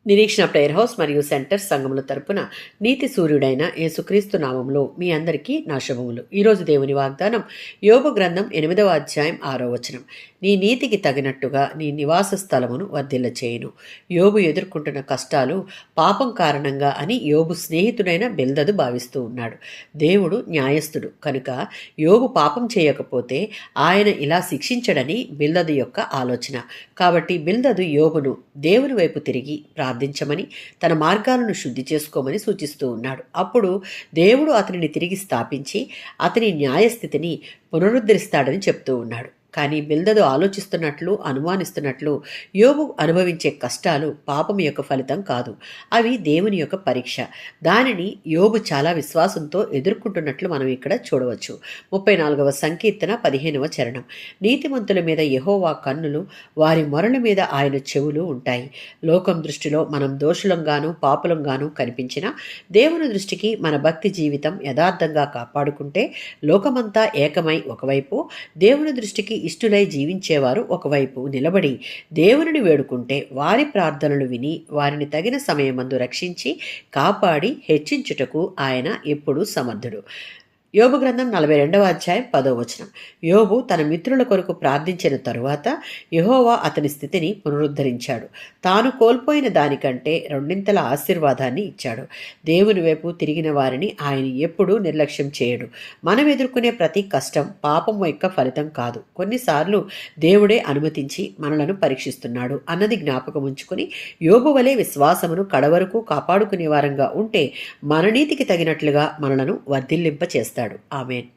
నిరీక్షణ prayer house మరియు centre సంఘముల తరపున నీతి సూర్యుడైన యేసుక్రీస్తు నామంలో మీ అందరికీ నా శుభములు. ఈరోజు దేవుని వాగ్దానం యోబు గ్రంథం 8వ అధ్యాయం 6వ వచనం. నీ నీతికి తగినట్టుగా నీ నివాస స్థలమును వర్ధిల్ల చేయును. యోబు ఎదుర్కొంటున్న కష్టాలు పాపం కారణంగా అని యోబు స్నేహితుడైన బిల్దదు భావిస్తూ ఉన్నాడు. దేవుడు న్యాయస్థుడు కనుక యోబు పాపం చేయకపోతే ఆయన ఇలా శిక్షించడని బిల్దదు యొక్క ఆలోచన. కాబట్టి బిల్దదు యోబును దేవుని వైపు తిరిగి ప్రార్థించమని, తన మార్గాలను శుద్ధి చేసుకోమని సూచిస్తూ ఉన్నాడు. అప్పుడు దేవుడు అతనిని తిరిగి స్థాపించి అతని న్యాయస్థితిని పునరుద్ధరిస్తాడని చెప్తూ ఉన్నాడు. కానీ బిల్దదు ఆలోచిస్తున్నట్లు, అనుమానిస్తున్నట్లు యోబు అనుభవించే కష్టాలు పాపం యొక్క ఫలితం కాదు. అవి దేవుని యొక్క పరీక్ష. దానిని యోబు చాలా విశ్వాసంతో ఎదుర్కొంటున్నట్లు మనం ఇక్కడ చూడవచ్చు. 34వ సంకీర్తన 15వ చరణం. నీతిమంతుల మీద యెహోవా కన్నులు, వారి మొరల మీద ఆయన చెవులు ఉంటాయి. లోకం దృష్టిలో మనం దోషులంగాను పాపులంగాను కనిపించినా దేవుని దృష్టికి మన భక్తి జీవితం యథార్థంగా కాపాడుకుంటే లోకమంతా ఏకమై ఒకవైపు, దేవుని దృష్టికి ఇష్టులై జీవించేవారు ఒకవైపు నిలబడి దేవునిని వేడుకుంటే వారి ప్రార్థనలు విని వారిని తగిన సమయమందు రక్షించి కాపాడి హెచ్చించుటకు ఆయన ఎప్పుడూ సమర్థుడు. యోబు గ్రంథం 42వ అధ్యాయం 10వ వచనం. యోబు తన మిత్రుల కొరకు ప్రార్థించిన తరువాత యెహోవా అతని స్థితిని పునరుద్ధరించాడు. తాను కోల్పోయిన దానికంటే రెండింతల ఆశీర్వాదాన్ని ఇచ్చాడు. దేవుని వైపు తిరిగిన వారిని ఆయన ఎప్పుడూ నిర్లక్ష్యం చేయడు. మనం ఎదుర్కొనే ప్రతి కష్టం పాపం యొక్క ఫలితం కాదు. కొన్నిసార్లు దేవుడే అనుమతించి మనలను పరీక్షిస్తున్నాడు అన్నది జ్ఞాపకం ఉంచుకుని యోబు వలె విశ్వాసమును కడవరకు కాపాడుకునే వారంగా ఉంటే మన నీతికి తగినట్లుగా మనలను వర్ధిల్లింప చేస్తాడు. ఆమేన్.